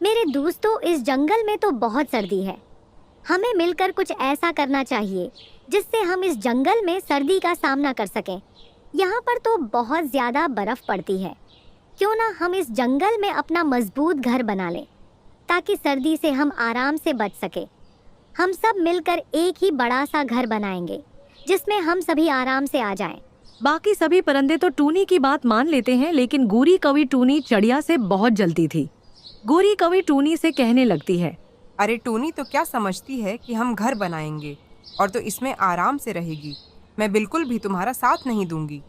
मेरे दोस्तों, इस जंगल में तो बहुत सर्दी है। हमें मिलकर कुछ ऐसा करना चाहिए जिससे हम इस जंगल में सर्दी का सामना कर सकें। यहाँ पर तो बहुत ज़्यादा बर्फ़ पड़ती है। क्यों ना हम इस जंगल में अपना मजबूत घर बना लें ताकि सर्दी से हम आराम से बच सके। हम सब मिलकर एक ही बड़ा सा घर बनाएंगे जिसमें हम सभी आराम से आ जाएं। बाकी सभी परिंदे तो टूनी की बात मान लेते हैं, लेकिन गोरी कवि टूनी चिड़िया से बहुत जलती थी। गोरी कवि टूनी से कहने लगती है, अरे टूनी तो क्या समझती है कि हम घर बनाएंगे और तो इसमें आराम से रहेगी। मैं बिल्कुल भी तुम्हारा साथ नहीं दूंगी।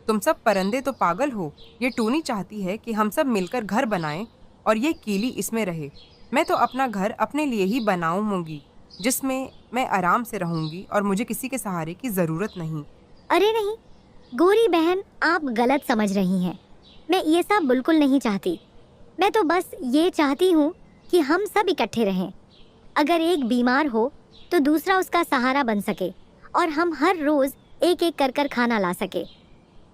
तुम सब परिंदे तो पागल हो। ये टूनी चाहती है कि हम सब मिलकर घर बनाएं और ये कीली इसमें रहे। मैं तो अपना घर अपने लिए ही बनाऊंगी जिसमें मैं आराम से रहूंगी और मुझे किसी के सहारे की ज़रूरत नहीं। अरे नहीं गोरी बहन, आप गलत समझ रही हैं। मैं ये सब बिल्कुल नहीं चाहती। मैं तो बस ये चाहती हूँ कि हम सब इकट्ठे रहें। अगर एक बीमार हो तो दूसरा उसका सहारा बन सके और हम हर रोज़ एक एक कर खाना ला सके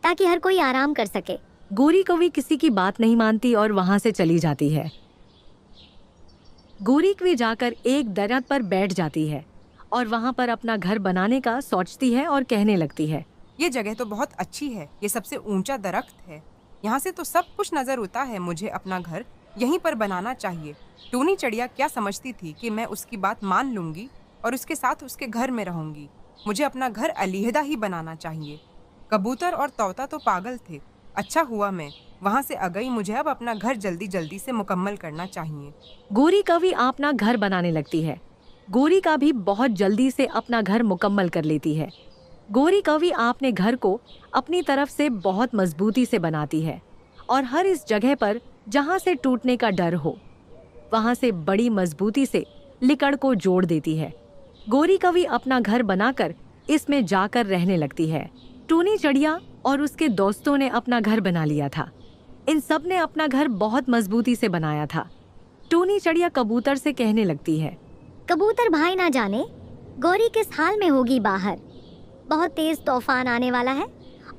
ताकि हर कोई आराम कर सके। गोरी कवि किसी की बात नहीं मानती और वहां से चली जाती है। गोरी कवि जाकर एक दरख्त पर बैठ जाती है और वहां पर अपना घर बनाने का सोचती है और कहने लगती है, ये जगह तो बहुत अच्छी है। ये सबसे ऊंचा दरख्त है। यहाँ से तो सब कुछ नज़र आता है। मुझे अपना घर यहीं पर बनाना चाहिए। टूनी चिड़िया क्या समझती थी कि मैं उसकी बात मान लूँगी और उसके साथ उसके घर में रहूँगी। मुझे अपना घर अलहदा ही बनाना चाहिए। कबूतर और तोता तो पागल थे। अच्छा हुआ मैं वहाँ से आ गई। मुझे अब अपना घर जल्दी जल्दी से मुकम्मल करना चाहिए। गोरी कवि अपना घर बनाने लगती है। गोरी का भी बहुत जल्दी से अपना घर मुकम्मल कर लेती है। गोरी कवि अपने घर को अपनी तरफ से बहुत मजबूती से बनाती है और हर इस जगह पर जहाँ से टूटने का डर हो वहाँ से बड़ी मजबूती से लिकड़ को जोड़ देती है। गोरी कवि अपना घर बनाकर इसमें जाकर रहने लगती है। टूनी चिड़िया और उसके दोस्तों ने अपना घर बना लिया था। इन सब ने अपना घर बहुत मजबूती से बनाया था। टूनी चिड़िया कबूतर से कहने लगती है, कबूतर भाई, ना जाने गौरी किस हाल में होगी बाहर। बहुत तेज़ तूफान आने वाला है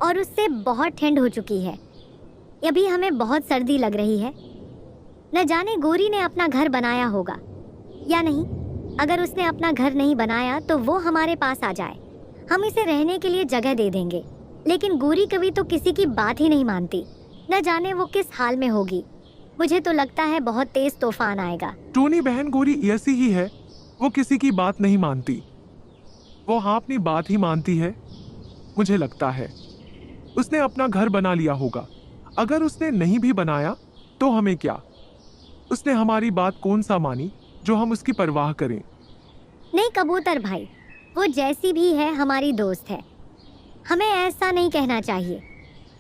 और उससे बहुत ठंड हो चुकी है। अभी हमें बहुत सर्दी लग रही है। न जाने गौरी ने अपना घर बनाया होगा या नहीं। अगर उसने अपना घर नहीं बनाया तो वो हमारे पास आ जाए। हम इसे रहने के लिए जगह दे देंगे। लेकिन गोरी कवि तो किसी की बात ही नहीं मानती। न जाने वो किस हाल में होगी। मुझे तो लगता है बहुत तेज़ तूफान आएगा। टूनी बहन गोरी ऐसी ही है। वो किसी की बात नहीं मानती। वो हाँ अपनी बात ही मानती है। मुझे लगता है उसने अपना घर बना लिया होगा। अगर उसने नहीं भी बनाया तो हमें क्या। उसने हमारी बात कौन सा मानी जो हम उसकी परवाह करें। नहीं कबूतर भाई, वो जैसी भी है हमारी दोस्त है। हमें ऐसा नहीं कहना चाहिए,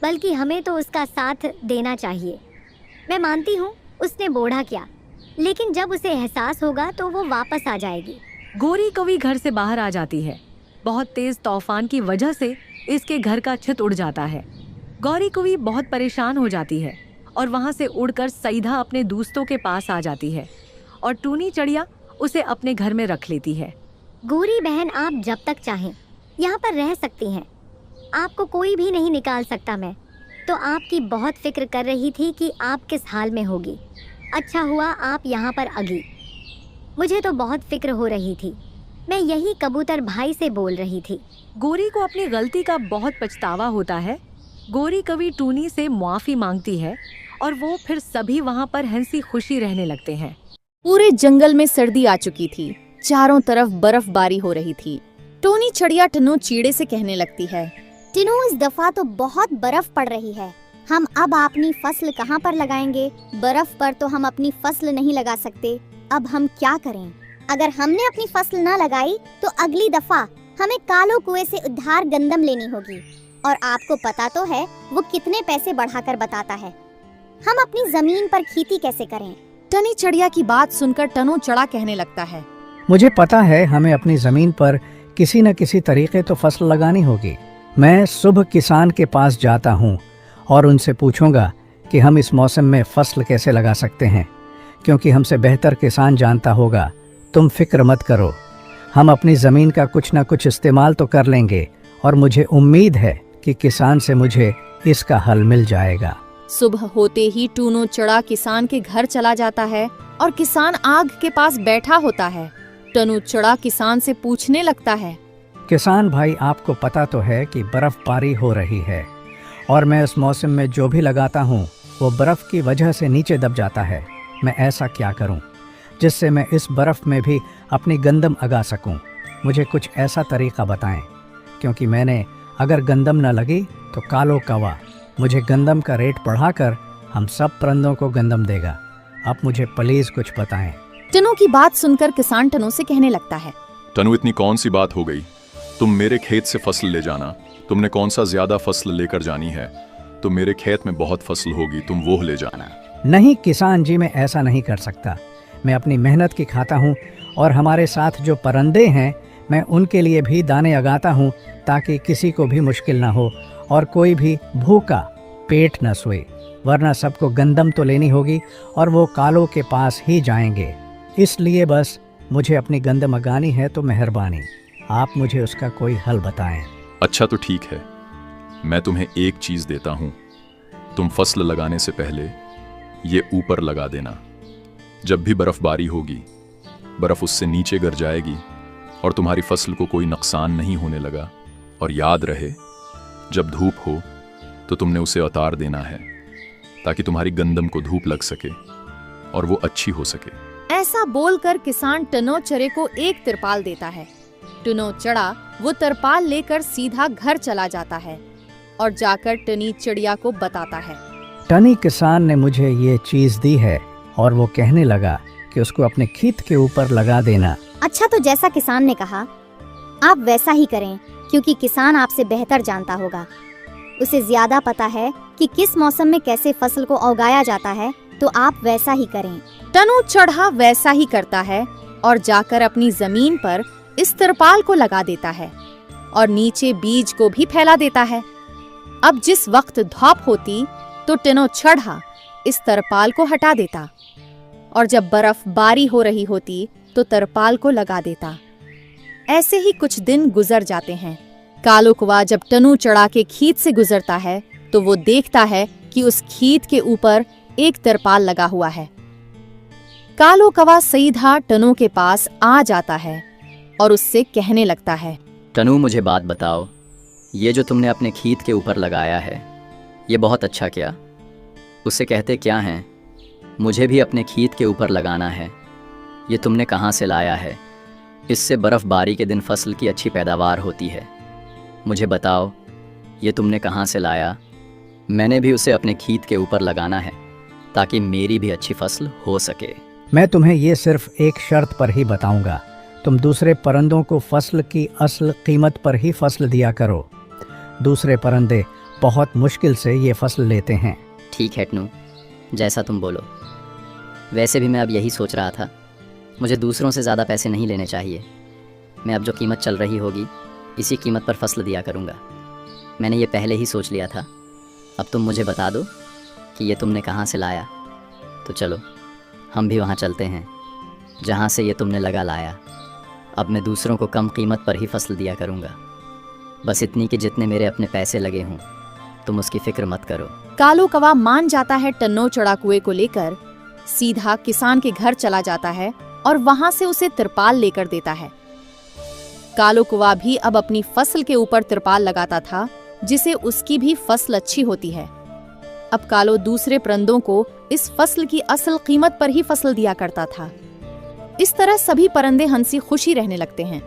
बल्कि हमें तो उसका साथ देना चाहिए। मैं मानती हूँ उसने बूढ़ा किया, लेकिन जब उसे एहसास होगा तो वो वापस आ जाएगी। गोरी कवि घर से बाहर आ जाती है। बहुत तेज तूफान की वजह से इसके घर का छत उड़ जाता है। गौरी कवि बहुत परेशान हो जाती है और वहाँ से उड़कर सीधा अपने दोस्तों के पास आ जाती है और टूनी चिड़िया उसे अपने घर में रख लेती है। गोरी बहन, आप जब तक चाहें यहाँ पर रह सकती हैं। आपको कोई भी नहीं निकाल सकता। मैं तो आपकी बहुत फिक्र कर रही थी कि आप किस हाल में होगी। अच्छा हुआ आप यहाँ पर आ गई। मुझे तो बहुत फिक्र हो रही थी। मैं यही कबूतर भाई से बोल रही थी। गोरी को अपनी गलती का बहुत पछतावा होता है। गोरी कवि टूनी से मुआफ़ी मांगती है और वो फिर सभी वहाँ पर हंसी खुशी रहने लगते हैं। पूरे जंगल में सर्दी आ चुकी थी। चारों तरफ बर्फबारी हो रही थी। टूनी चिड़िया टनू चीड़े से कहने लगती है, टिनू, इस दफा तो बहुत बर्फ पड़ रही है। हम अब अपनी फसल कहाँ पर लगाएंगे? बर्फ पर तो हम अपनी फसल नहीं लगा सकते। अब हम क्या करें? अगर हमने अपनी फसल न लगाई तो अगली दफा हमें कालो कुएं से उधार गंदम लेनी होगी। और आपको पता तो है वो कितने पैसे बढ़ाकर बताता है। हम अपनी जमीन पर खेती कैसे करें? टनी चिड़िया की बात सुनकर टनू चढ़ा कहने लगता है, मुझे पता है हमें अपनी जमीन पर किसी न किसी तरीके तो फसल लगानी होगी। मैं सुबह किसान के पास जाता हूँ और उनसे पूछूंगा कि हम इस मौसम में फसल कैसे लगा सकते हैं, क्योंकि हमसे बेहतर किसान जानता होगा। तुम फिक्र मत करो, हम अपनी ज़मीन का कुछ न कुछ इस्तेमाल तो कर लेंगे और मुझे उम्मीद है कि किसान से मुझे इसका हल मिल जाएगा। सुबह होते ही टूनो चढ़ा किसान के घर चला जाता है और किसान आग के पास बैठा होता है। टनू चढ़ा किसान से पूछने लगता है, किसान भाई, आपको पता तो है कि बर्फबारी हो रही है और मैं इस मौसम में जो भी लगाता हूँ वो बर्फ की वजह से नीचे दब जाता है। मैं ऐसा क्या करूँ जिससे मैं इस बर्फ में भी अपनी गंदम उगा सकूँ? मुझे कुछ ऐसा तरीका बताएं, क्योंकि मैंने अगर गंदम न लगी तो कालो कौवा मुझे गंदम का रेट बढ़ाकर हम सब परिंदों को गंदम देगा। आप मुझे प्लीज कुछ बताएं। टनू की बात सुनकर किसान टनू से कहने लगता है, टनू, इतनी कौन सी बात हो गई? तुम मेरे खेत से फसल ले जाना। तुमने कौन सा ज्यादा फसल लेकर जानी है? तो मेरे खेत में बहुत फसल होगी, तुम वो ले जाना। नहीं किसान जी, मैं ऐसा नहीं कर सकता। मैं अपनी मेहनत की खाता हूँ और हमारे साथ जो परिंदे हैं मैं उनके लिए भी दाने उगाता हूँ ताकि किसी को भी मुश्किल ना हो और कोई भी भूखा पेट न सोए, वरना सबको गंदम तो लेनी होगी और वो कालों के पास ही जाएंगे। इसलिए बस मुझे अपनी गंदम उगानी है, तो मेहरबानी आप मुझे उसका कोई हल बताएं। अच्छा तो ठीक है, मैं तुम्हें एक चीज देता हूँ। तुम फसल लगाने से पहले ये ऊपर लगा देना। जब भी बर्फबारी होगी, बर्फ उससे नीचे गिर जाएगी और तुम्हारी फसल को कोई नुकसान नहीं होने लगा। और याद रहे, जब धूप हो तो तुमने उसे उतार देना है ताकि तुम्हारी गंदम को धूप लग सके और वो अच्छी हो सके। ऐसा बोलकर किसान टनो चरे को एक तिरपाल देता है। टनो चढ़ा वो तिरपाल लेकर सीधा घर चला जाता है और जाकर टनी चिड़िया को बताता है। टनी किसान ने मुझे ये चीज दी है और वो कहने लगा कि उसको अपने खेत के ऊपर लगा देना। अच्छा, तो जैसा किसान ने कहा आप वैसा ही करें, क्योंकि किसान आपसे बेहतर जानता होगा। उसे ज्यादा पता है कि किस मौसम में कैसे फसल को उगाया जाता है, तो आप वैसा ही करें। टनू चढ़ा वैसा ही करता है और जाकर अपनी जमीन पर इस तिरपाल को लगा देता है और नीचे बीज को भी फैला देता है। अब जिस वक्त धूप होती तो टनो चढ़ा इस तिरपाल को हटा देता और जब बर्फबारी हो रही होती तो तिरपाल को लगा देता। ऐसे ही कुछ दिन गुजर जाते हैं। कालो कौवा जब टनू चढ़ा के खेत से गुजरता है तो वो देखता है कि उस खेत के ऊपर एक तिरपाल लगा हुआ है। कालो कौवा सीधा टनू के पास आ जाता है और उससे कहने लगता है, टनू, मुझे बात बताओ, ये जो तुमने अपने खेत के ऊपर लगाया है ये बहुत अच्छा किया। उसे कहते क्या हैं? मुझे भी अपने खेत के ऊपर लगाना है। ये तुमने कहाँ से लाया है? इससे बर्फबारी के दिन फसल की अच्छी पैदावार होती है। मुझे बताओ, ये तुमने कहाँ से लाया? मैंने भी उसे अपने खेत के ऊपर लगाना है ताकि मेरी भी अच्छी फसल हो सके। मैं तुम्हें ये सिर्फ एक शर्त पर ही बताऊंगा। तुम दूसरे परिंदों को फसल की असल कीमत पर ही फसल दिया करो। दूसरे परिंदे बहुत मुश्किल से ये फसल लेते हैं। ठीक है टनू, जैसा तुम बोलो। वैसे भी मैं अब यही सोच रहा था, मुझे दूसरों से ज़्यादा पैसे नहीं लेने चाहिए। मैं अब जो कीमत चल रही होगी इसी कीमत पर फसल दिया करूँगा। मैंने ये पहले ही सोच लिया था। अब तुम मुझे बता दो कि ये तुमने कहाँ से लाया, तो चलो हम भी वहाँ चलते हैं जहाँ से ये तुमने लगा लाया। अब मैं दूसरों को कम कीमत पर ही फसल दिया करूँगा, बस इतनी कि जितने मेरे अपने पैसे लगे हों। तुम उसकी फिक्र मत करो। कालो कौवा मान जाता है। टन्नो चढ़ा कुएं को लेकर सीधा किसान के घर चला जाता है और वहां से उसे तिरपाल लेकर देता है। कालो कौवा भी अब अपनी फसल के ऊपर तिरपाल लगाता था जिसे उसकी भी फसल अच्छी होती है। अब कालो दूसरे परिंदों को इस फसल की असल कीमत पर ही फसल दिया करता था। इस तरह सभी परिंदे हंसी खुशी रहने लगते हैं।